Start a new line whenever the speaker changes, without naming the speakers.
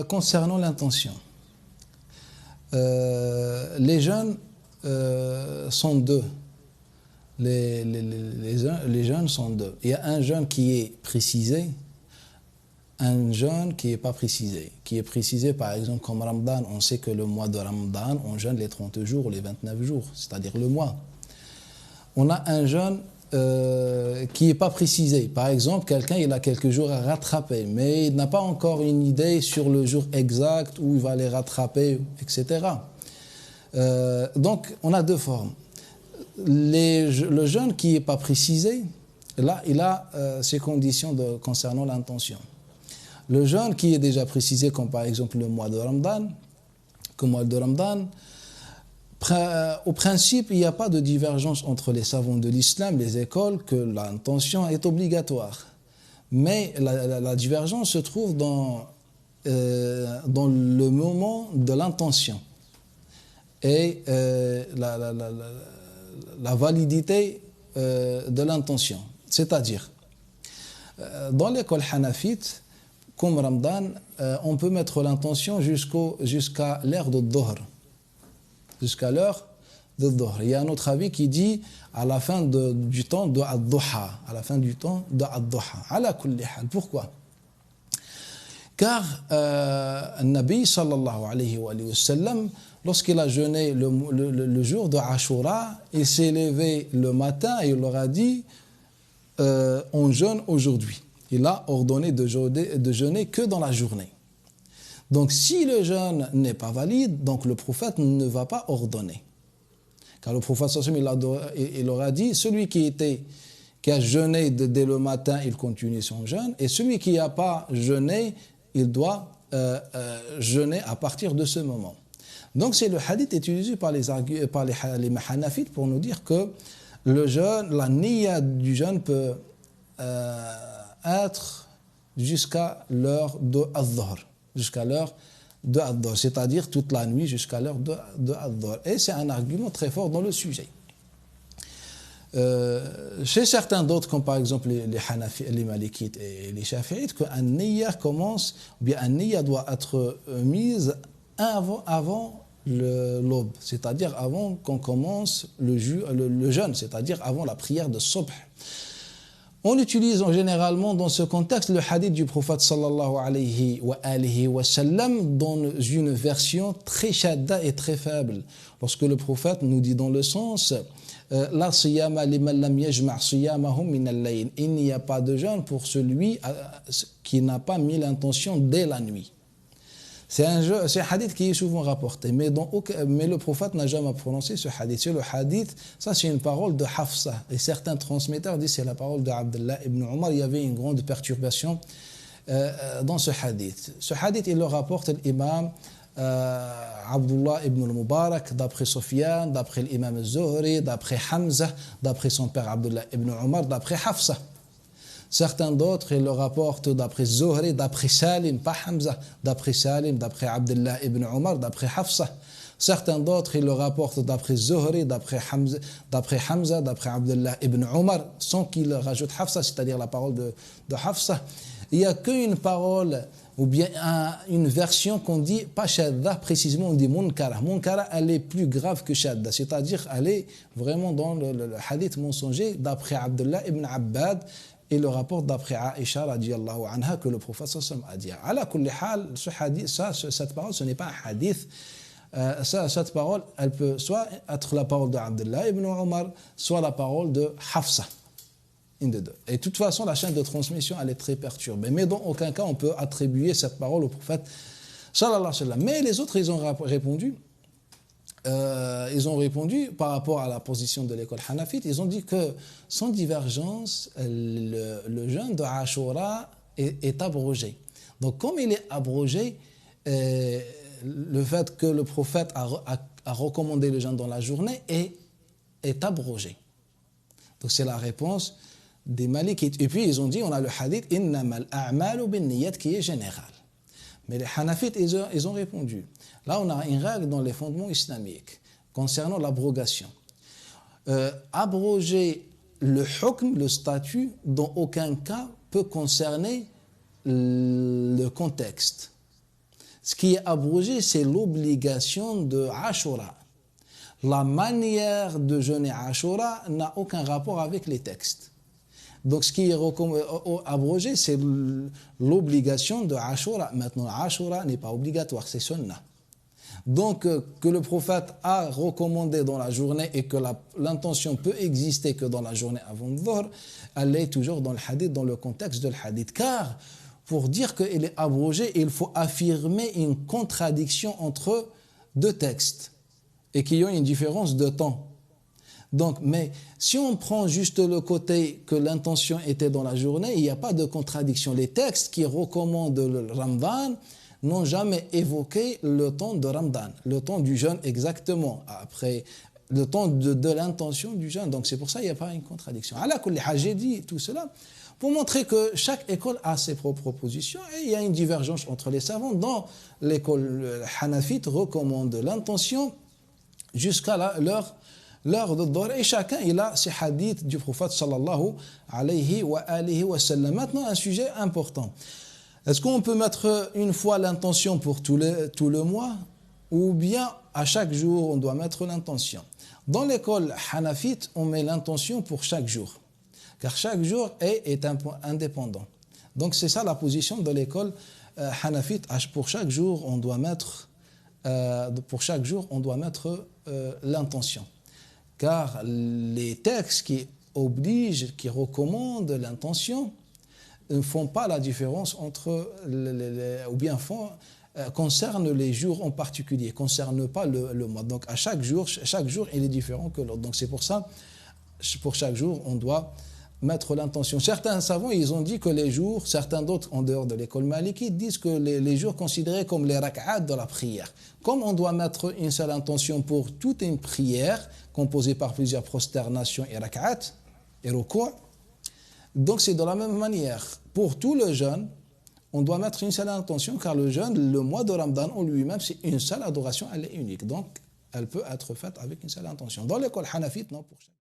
concernant l'intention. Les jeûnes sont deux. Les jeûnes sont deux. Il y a un jeûne qui est précisé, un jeûne qui n'est pas précisé. Qui est précisé, par exemple, comme Ramadan, on sait que le mois de Ramadan, on jeûne les 30 jours ou les 29 jours, c'est-à-dire le mois. On a un jeûne qui n'est pas précisé. Par exemple, quelqu'un il a quelques jours à rattraper, mais il n'a pas encore une idée sur le jour exact où il va les rattraper, etc. Donc, on a deux formes. Le jeûne qui n'est pas précisé, là, il a ses conditions concernant l'intention. Le jeûne qui est déjà précisé, comme par exemple le mois de Ramadan, au principe, il n'y a pas de divergence entre les savants de l'islam, les écoles, que l'intention est obligatoire. Mais la divergence se trouve dans le moment de l'intention et la validité de l'intention. C'est-à-dire, dans l'école hanafite, comme Ramadan, on peut mettre l'intention jusqu'à l'heure de Dhuhr. Jusqu'à l'heure de Dhuhr. Il y a un autre avis qui dit à la fin du temps de Ad-Duha. À la fin du temps de Ad-Duha. Ala kulli hal. Pourquoi? Car Nabi sallallahu alayhi wa sallam, lorsqu'il a jeûné le jour de Ashura, il s'est levé le matin et il leur a dit on jeûne aujourd'hui. Il a ordonné de jeûner que dans la journée. Donc si le jeûne n'est pas valide, donc le prophète ne va pas ordonner. Car le prophète il leur a dit, celui qui a jeûné dès le matin, il continue son jeûne, et celui qui n'a pas jeûné, il doit jeûner à partir de ce moment. Donc c'est le hadith utilisé par les Hanafites pour nous dire que le jeûne, la niyya du jeûne peut être jusqu'à l'heure de Adh-Dhuhr, jusqu'à l'heure de Adh-Dhuhr, c'est-à-dire toute la nuit jusqu'à l'heure de Adh-Dhuhr. Et c'est un argument très fort dans le sujet. Chez certains d'autres, comme par exemple les Malikites et les Shafi'ites, qu'un niyya commence, ou bien un niyya doit être mise avant l'aube, c'est-à-dire avant qu'on commence le jeûne, c'est-à-dire avant la prière de Subh. On utilise généralement dans ce contexte le hadith du prophète sallallahu alayhi wa sallam dans une version très shadda et très faible. Lorsque le prophète nous dit dans le sens la siyama liman lam yajma' siyamahum min al-layl, il n'y a pas de jeûne pour celui qui n'a pas mis l'intention dès la nuit. C'est un hadith qui est souvent rapporté, mais le prophète n'a jamais prononcé ce hadith. Le hadith, ça c'est une parole de Hafsa. Et certains transmetteurs disent que c'est la parole de Abdullah ibn Omar. Il y avait une grande perturbation dans ce hadith. Ce hadith, il le rapporte l'imam Abdullah ibn al-Mubarak, d'après Sufyan, d'après l'imam al-Zuhri, d'après Hamza, d'après son père Abdullah ibn Omar, d'après Hafsa. Certains d'autres, ils le rapportent d'après Zuhri, d'après Salim, pas Hamza, d'après Salim, d'après Abdullah ibn Omar, d'après Hafsa. Certains d'autres, ils le rapportent d'après Zuhri, d'après Hamza, d'après Abdullah ibn Omar, sans qu'ils rajoutent Hafsa, c'est-à-dire la parole de Hafsa. Il n'y a qu'une parole, ou bien une version qu'on dit, pas Shadda, précisément on dit Munkara. Munkara, elle est plus grave que Shadda, c'est-à-dire elle est vraiment dans le hadith mensonger d'après Abdullah ibn Abbad, et le rapport d'après Aïcha radiyallahu anha que le prophète sallallahu alayhi wa sallam a dit. Ala kulli hal, cette parole, ce n'est pas un hadith. Cette parole, elle peut soit être la parole d'Abdullah ibn Omar, soit la parole de Hafsa. Une des deux. Et de toute façon, la chaîne de transmission, elle est très perturbée. Mais dans aucun cas, on peut attribuer cette parole au prophète sallallahu alayhi wa sallam. Mais les autres, ils ont répondu. Ils ont répondu par rapport à la position de l'école hanafite. Ils ont dit que sans divergence, le jeûne de Ashura est abrogé. Donc comme il est abrogé, le fait que le prophète a recommandé le jeûne dans la journée est abrogé. Donc c'est la réponse des Malikites. Et puis ils ont dit, on a le hadith innamal a'malu binniyat qui est général. Mais les Hanafites, ils ont répondu. Là, on a une règle dans les fondements islamiques concernant l'abrogation. Abroger le hukm, le statut, dans aucun cas peut concerner le contexte. Ce qui est abrogé, c'est l'obligation de Ashura. La manière de jeûner Ashura n'a aucun rapport avec les textes. Donc ce qui est abrogé, c'est l'obligation de Ashura. Maintenant, Ashura n'est pas obligatoire, c'est sunnah. Donc que le prophète a recommandé dans la journée et que l'intention peut exister que dans la journée avant le Dhuhr, elle est toujours dans le hadith, dans le contexte de le hadith. Car pour dire qu'il est abrogé, il faut affirmer une contradiction entre deux textes et qu'il y a une différence de temps. Donc, mais si on prend juste le côté que l'intention était dans la journée, il n'y a pas de contradiction. Les textes qui recommandent le Ramadan n'ont jamais évoqué le temps de Ramadan, le temps du jeûne exactement, après le temps de l'intention du jeûne. Donc c'est pour ça qu'il n'y a pas une contradiction. J'ai dit tout cela pour montrer que chaque école a ses propres positions et il y a une divergence entre les savants. Dans l'école hanafite recommande l'intention jusqu'à l'heure de Dhuhr et chacun il a ses hadiths du prophète sallallahu alayhi wa sallam. Maintenant un sujet important. Est-ce qu'on peut mettre une fois l'intention pour tout le mois ou bien à chaque jour on doit mettre l'intention? Dans l'école hanafite, on met l'intention pour chaque jour, car chaque jour est indépendant. Donc c'est ça la position de l'école hanafite. Pour chaque jour, on doit mettre l'intention, car les textes qui obligent, qui recommandent l'intention, ne font pas la différence entre ou bien concernent les jours en particulier, concernent pas le mois. Donc à chaque jour il est différent que l'autre. Donc c'est pour ça, pour chaque jour on doit mettre l'intention. Certains savants ils ont dit que les jours, certains d'autres en dehors de l'école malikite disent que les jours considérés comme les rak'at de la prière. Comme on doit mettre une seule intention pour toute une prière composée par plusieurs prosternations et rak'at et ruku', donc c'est de la même manière. Pour tout le jeûne, on doit mettre une seule intention, car le jeûne, le mois de Ramadan en lui-même, c'est une seule adoration, elle est unique. Donc, elle peut être faite avec une seule intention. Dans l'école hanafite, non, pour chaque.